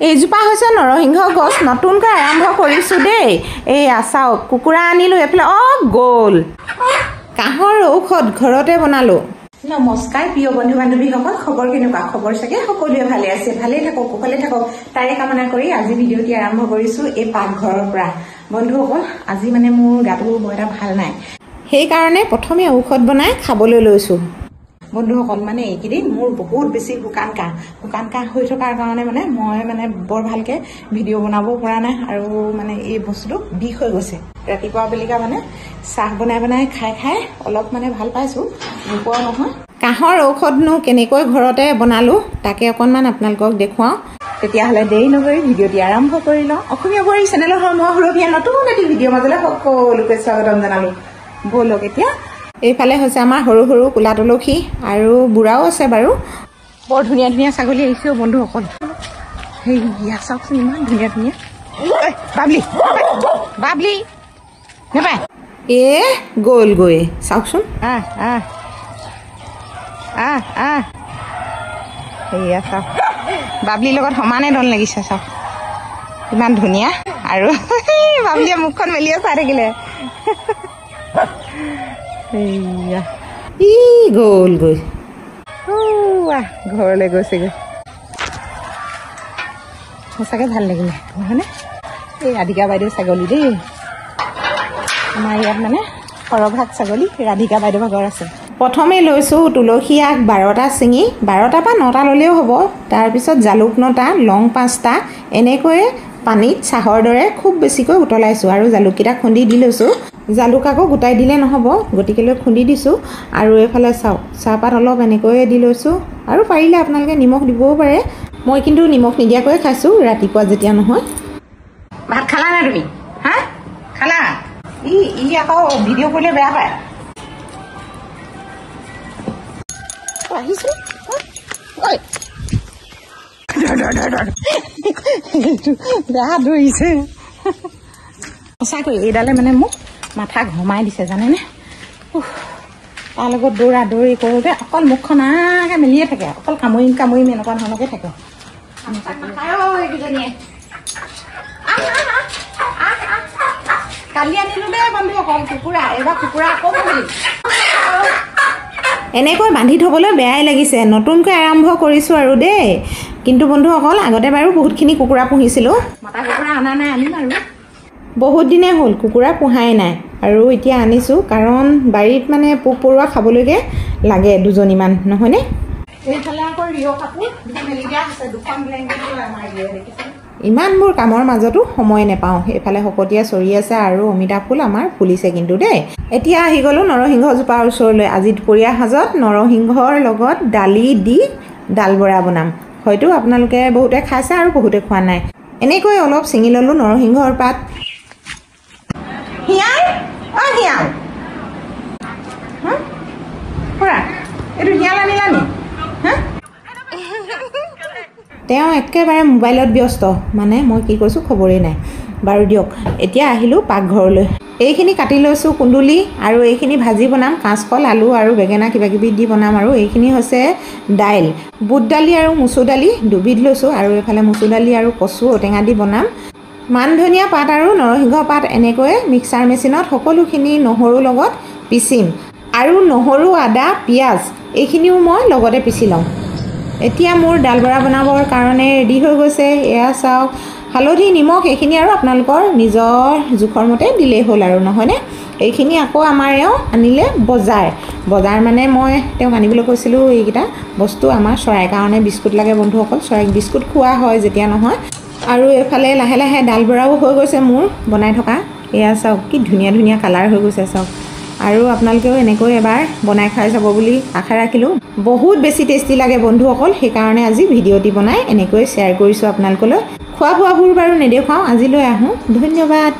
এইজোপা হৈছে নৰসিংহ গছ নতুনকৈ আৰম্ভ কৰিছোঁ দেই এই চাওক কুকুৰা আনিলোঁ এইফালে গ'ল কাহৰ ঔষধ ঘৰতে বনালোঁ নমস্কাৰ প্ৰিয় বন্ধু বান্ধৱীসকল খবৰ কেনেকুৱা খবৰ চাগে সকলোৱে ভালে আছে ভালে থাকক কুশলে থাকক তাৰে কামনা কৰি আজি ভিডিঅ'টি আৰম্ভ কৰিছোঁ এই পাকঘৰৰ পৰা বন্ধুসকল আজি মানে মোৰ গাটো বৰ এটা ভাল নাই সেইকাৰণে প্ৰথমে ঔষধ বনাই খাবলৈ লৈছোঁ বন্ধুসকল মানে এইকেইদিন মোৰ বহুত বেছি শুকান কাহ হৈ থকাৰ কাৰণে মানে মই মানে বৰ ভালকৈ ভিডিঅ' বনাব পৰা নাই আৰু মানে এই বস্তুটো বিষ হৈ গৈছে ৰাতিপুৱা বেলিকা মানে চাহ বনাই খাই অলপ মানে ভাল পাইছোঁ নোপোৱা নহয় কাহৰ ঔষধনো কেনেকৈ ঘৰতে বনালোঁ তাকে অকণমান আপোনালোকক দেখুৱাওঁ তেতিয়াহ'লে দেৰি নকৰি ভিডিঅ'টি আৰম্ভ কৰি লওঁ অসমীয়া বোৱাৰী চেনেলৰ মই সুৰভীয়া নতুন এটি ভিডিঅ' মাজলৈ সকলোকে স্বাগতম জনালোঁ ব'লক এতিয়া এইফালে হৈছে আমাৰ সৰু সৰু কোলা তুলসী আৰু বুঢ়াও আছে বাৰু বৰ ধুনীয়া ধুনীয়া ছাগলী আহিছেও বন্ধুসকল সেয়া চাওকচোন ইমান ধুনীয়া ধুনীয়া বাবলি নেপায় গ'লগৈ চাওকচোন সেয়া চাওক বাবলিৰ লগত সমানে দল লাগিছে চাওক ইমান ধুনীয়া আৰু বাবলিয়ে মুখখন মেলিয়ে চাই থাকিলে গ'লগৈ ঘৰলৈ গৈছেগৈ সঁচাকৈ ভাল লাগিলে নহয়নে এই ৰাধিকা বাইদেউ ছাগলী দেই আমাৰ ইয়াত মানে সৰহভাগ ছাগলী ৰাধিকা বাইদেউ ভাগৰ আছে প্ৰথমে লৈছোঁ তুলসী আগ 12টা ছিঙি 12টা বা 9টা ল'লেও হ'ব তাৰপিছত জালুক 9টা লং 5টা এনেকৈয়ে পানীত চাহৰ দৰে খুব বেছিকৈ উতলাইছোঁ আৰু জালুককেইটা খুন্দি দি লৈছোঁ জালুক আকৌ গোটাই দিলে নহ'ব গতিকেলৈ খুন্দি দিছোঁ আৰু এইফালে চাহপাত অলপ এনেকৈয়ে দি লৈছোঁ আৰু পাৰিলে আপোনালোকে নিমখ দিবও পাৰে মই কিন্তু নিমখ নিদিয়াকৈয়ে খাইছোঁ ৰাতিপুৱা যেতিয়া নহয় ভাত খালা নাই তুমি হা খালা ই আকৌ ভিডিঅ' কৰিলে বেয়া পায় আহিছোঁ বেয়া দৌৰিছে সঁচাকৈ এইডালে মানে মোক মাথা ঘমাই দিছে জানেনে তাৰ লগত দৌৰা দৌৰি কৰোঁতে অকল মুখখন আগে মেলিয়ে থাকে অকল কামুৰিম এনেকুৱা ধৰণকে থাকে কালি আনিলোঁ দেই বন্ধুসকল কুকুৰা এইবাৰ কুকুৰা আকৌ পুহিম এনেকৈ বান্ধি থ'বলৈ বেয়াই লাগিছে নতুনকৈ আৰম্ভ কৰিছোঁ আৰু দেই কিন্তু বন্ধুসকল আগতে বাৰু বহুতখিনি কুকুৰা পুহিছিলোঁ মতা কুকুৰা অনা নাই আনিম আৰু বহুত দিনে হ'ল কুকুৰা পোহাই নাই আৰু এতিয়া আনিছোঁ কাৰণ বাৰীত মানে পোক পৰুৱা খাবলৈকে লাগে দুজনীমান নহয়নে এইফালে আকৌ ৰিঅ' কাপোৰ মেলি দিয়া আছে দুখন ব্লেংকেট আমাৰ দেখিছে ইমানবোৰ কামৰ মাজতো সময় নাপাওঁ এইফালে শকতীয়া চৰি আছে আৰু অমিতা ফুল আমাৰ ফুলিছে কিন্তু দেই এতিয়া আহি গ'লোঁ নৰসিংহজোপাৰ ওচৰলৈ আজি দুপৰীয়া সাজত নৰসিংহৰ লগত দালি দি ডাল বৰা বনাম হয়তো আপোনালোকে বহুতে খাইছে আৰু বহুতে খোৱা নাই এনেকৈ অলপ ছিঙি ল'লোঁ নৰসিংহৰ পাত তেওঁ একেবাৰে মোবাইলত ব্যস্ত মানে মই কি কৈছোঁ খবৰেই নাই বাৰু দিয়ক এতিয়া আহিলোঁ পাকঘৰলৈ এইখিনি কাটি লৈছোঁ কুন্দুলি আৰু এইখিনি ভাজি বনাম কাঁচকল আলু আৰু বেঙেনা কিবাকিবি দি বনাম আৰু এইখিনি হৈছে দাইল বুট দালি আৰু মচুৰ দালি দুবিধ লৈছোঁ আৰু এইফালে মচুৰ দালি আৰু কচু ঔটেঙা দি বনাম মান ধনিয়া পাত আৰু নৰসিংহ পাত এনেকৈ মিক্সাৰ মেচিনত সকলোখিনি নহৰুৰ লগত পিচিম আৰু নহৰু আদা পিঁয়াজ এইখিনিও মই লগতে পিচি লওঁ এতিয়া মোৰ ডাল বৰা বনাবৰ কাৰণে ৰেডি হৈ গৈছে এয়া চাওক হালধি নিমখ এইখিনি আৰু আপোনালোকৰ নিজৰ জোখৰ মতে দিলেই হ'ল আৰু নহয়নে এইখিনি আকৌ আমাৰ এওঁ আনিলে বজাৰ মানে মই তেওঁক আনিবলৈ কৈছিলোঁ এইকেইটা বস্তু আমাৰ চৰাইৰ কাৰণে বিস্কুট লাগে বন্ধুসকল চৰাইক বিস্কুট খোৱা হয় যেতিয়া নহয় আৰু এইফালে লাহে লাহে ডাল বৰাও হৈ গৈছে মোৰ বনাই থকা এয়া চাওক কি ধুনীয়া ধুনীয়া কালাৰ হৈ গৈছে চাওক আৰু আপোনালোকেও এনেকৈ এবাৰ বনাই খাই চাব বুলি আশা ৰাখিলোঁ বহুত বেছি টেষ্টি লাগে বন্ধুসকল সেইকাৰণে আজি ভিডিঅ'টি বনাই এনেকৈ শ্বেয়াৰ কৰিছোঁ আপোনালোকলৈ খোৱা বোৱাবোৰ বাৰু নেদেখুৱাওঁ আজিলৈ আহোঁ ধন্যবাদ।